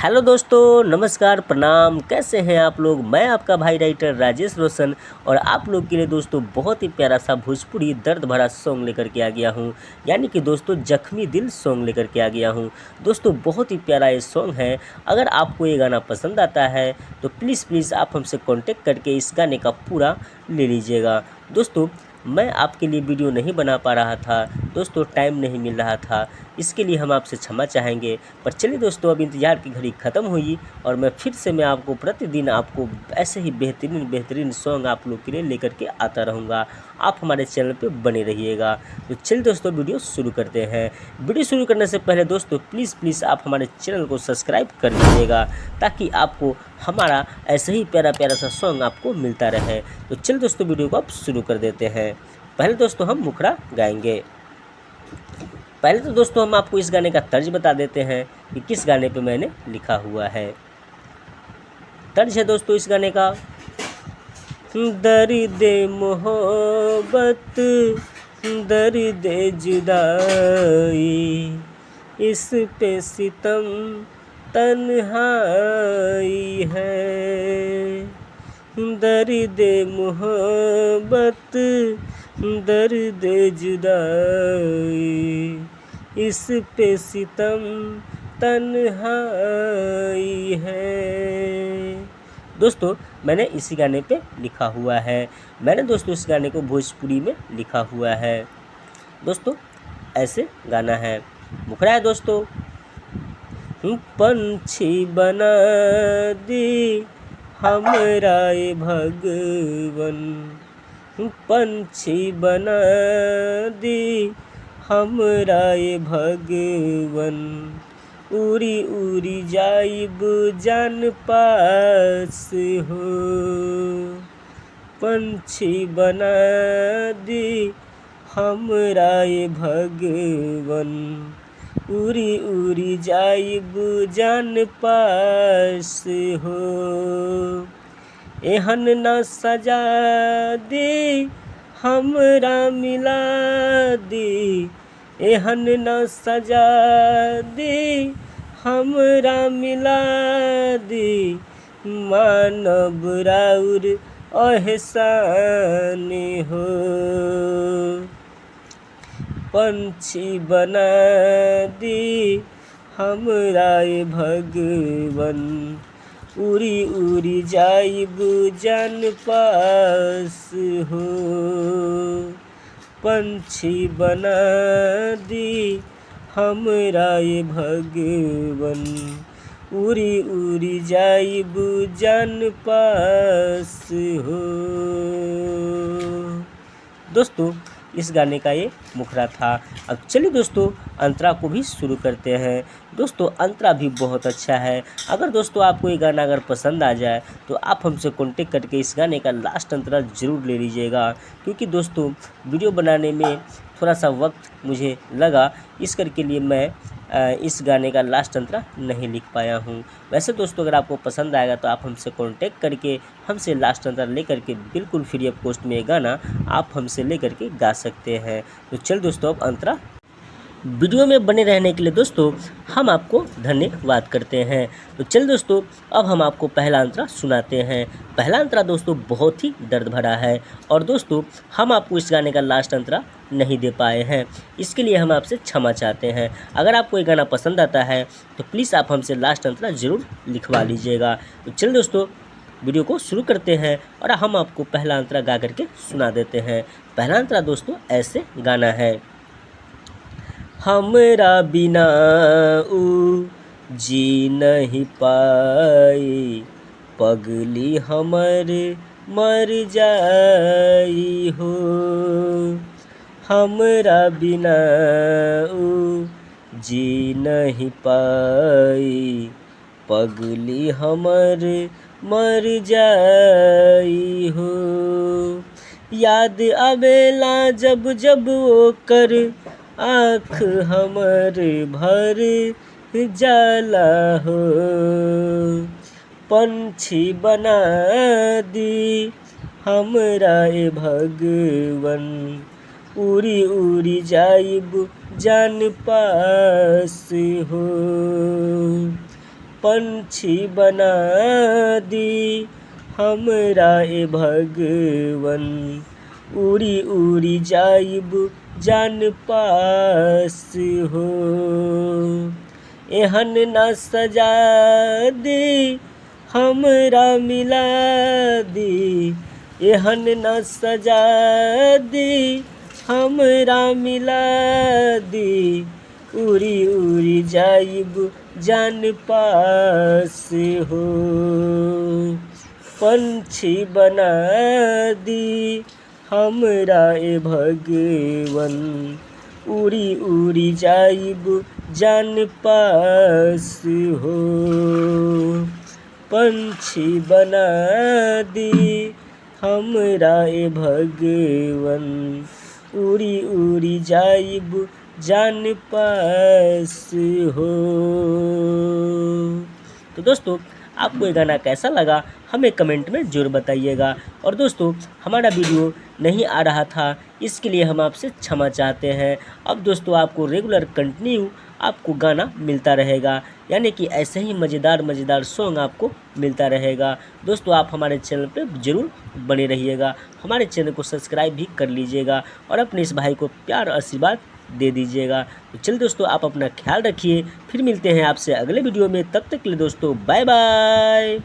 Hello दोस्तों, नमस्कार, प्रणाम। कैसे हैं आप लोग। मैं आपका भाई राइटर राजेश रोशन और आप लोग के लिए दोस्तों बहुत ही प्यारा सा भोजपुरी दर्द भरा सॉन्ग लेकर के आ गया हूं। यानी कि दोस्तों जख्मी दिल सॉन्ग लेकर के आ गया हूं। दोस्तों बहुत ही प्यारा ये सॉन्ग है। अगर आपको ये गाना पसंद आता है तो प्लीज़ आप हमसे कॉन्टेक्ट करके इस गाने का पूरा ले लीजिएगा। दोस्तों मैं आपके लिए वीडियो नहीं बना पा रहा था दोस्तों, टाइम नहीं मिल रहा था, इसके लिए हम आपसे क्षमा चाहेंगे। पर चलिए दोस्तों, अब इंतज़ार की घड़ी ख़त्म हुई और मैं आपको प्रतिदिन आपको ऐसे ही बेहतरीन सॉन्ग आप लोग के लिए लेकर के आता रहूँगा। आप हमारे चैनल पे बने रहिएगा। तो चलिए दोस्तों वीडियो शुरू करते हैं। वीडियो शुरू करने से पहले दोस्तों प्लीज़ आप हमारे चैनल को सब्सक्राइब कर लीजिएगा ताकि आपको हमारा ऐसे ही प्यारा सा सॉन्ग आपको मिलता रहे। तो चलिए दोस्तों वीडियो को अब शुरू कर देते हैं। पहले दोस्तों हम मुखड़ा गाएंगे। पहले तो दोस्तों हम आपको इस गाने का तर्ज बता देते हैं कि किस गाने पे मैंने लिखा हुआ है। तर्ज है दोस्तों इस गाने का, दर्द मोहब्बत दर्द जुदाई, इस पे सितम तन्हाई है। दर्द मोहब्बत दर्द जुदाई, इस पे सितम तन्हाई है। दोस्तों मैंने इसी गाने पे लिखा हुआ है। मैंने दोस्तों इस गाने को भोजपुरी में लिखा हुआ है। दोस्तों ऐसे गाना है। मुखड़ा है दोस्तों, पंछी बना दी हमरा ये भगवन, पंछी बना दी हमरा ये भगवन, उड़ी उड़ी जाइब जान पास हो। पंछी बना दी हमरा ये भगवन, उड़ी उड़ी जाइब जान पास हो। एहन न सजा दी हमरा मिला दी, एहन न सजा दी हमरा मिला दी, मानव राउर एहसान हो। पंछी बना दी हमरा ये भगवन, उड़ी उड़ी जाइब जान पास हो। पंछी बना दी हमरा ये भगवन, उड़ी उड़ी जाइब जान पास हो। दोस्तों इस गाने का ये मुखड़ा था। अब चलिए दोस्तों अंतरा को भी शुरू करते हैं। दोस्तों अंतरा भी बहुत अच्छा है। अगर दोस्तों आपको ये गाना अगर पसंद आ जाए तो आप हमसे कांटेक्ट करके इस गाने का लास्ट अंतरा ज़रूर ले लीजिएगा, क्योंकि दोस्तों वीडियो बनाने में थोड़ा सा वक्त मुझे लगा, इस करके लिए मैं इस गाने का लास्ट अंतरा नहीं लिख पाया हूँ। वैसे दोस्तों अगर आपको पसंद आएगा तो आप हमसे कांटेक्ट करके हमसे लास्ट अंतरा लेकर के बिल्कुल फ्री ऑफ कॉस्ट में ये गाना आप हमसे लेकर के गा सकते हैं। तो चल दोस्तों अब अंतरा वीडियो में बने रहने के लिए दोस्तों हम आपको धन्यवाद करते हैं। तो चल दोस्तों अब हम आपको पहला अंतरा सुनाते हैं। पहला अंतरा दोस्तों बहुत ही दर्द भरा है और दोस्तों हम आपको इस गाने का लास्ट अंतरा नहीं दे पाए हैं, इसके लिए हम आपसे क्षमा चाहते हैं। अगर आपको ये गाना पसंद आता है तो प्लीज़ आप हमसे लास्ट अंतरा ज़रूर लिखवा लीजिएगा। तो चल दोस्तों वीडियो को शुरू करते हैं और हम आपको पहला अंतरा गा करके सुना देते हैं। पहला अंतरा दोस्तों ऐसे गाना है, हमरा बिना ऊ जी नहीं पाई, पगली हमर मर जाई हो। हमरा बिना ऊ जी नहीं पाई, पगली हमर मर जाई हो। याद आवेला जब जब ओकर आँख हमर भर जाला हो। पंछी बना दी हमरा ए भगवन, उड़ी उड़ी जाइब जान पास हो। पंछी बना दी हमरा ए भगवन, उड़ी उड़ी जाइब जान पास हो। एहन न सजा दी हमरा मिला दी, एहन न सजा दी हमरा मिला दी, उड़ी उड़ी जाइब जान पास हो। पंछी बना दी हमरा ए भगवन, उड़ी उड़ी जाइब जान पास हो। पंछी बना दी हमरा ए भगवन, उड़ी उड़ी जाइब जान पास हो। तो दोस्तों आपको ये गाना कैसा लगा हमें कमेंट में ज़रूर बताइएगा। और दोस्तों हमारा वीडियो नहीं आ रहा था, इसके लिए हम आपसे क्षमा चाहते हैं। अब दोस्तों आपको रेगुलर कंटिन्यू आपको गाना मिलता रहेगा, यानी कि ऐसे ही मज़ेदार सॉन्ग आपको मिलता रहेगा। दोस्तों आप हमारे चैनल पे ज़रूर बने रहिएगा, हमारे चैनल को सब्सक्राइब भी कर लीजिएगा और अपने इस भाई को प्यार और आशीर्वाद दे दीजिएगा। तो चलिए दोस्तों आप अपना ख्याल रखिए, फिर मिलते हैं आपसे अगले वीडियो में। तब तक के लिए दोस्तों बाय बाय।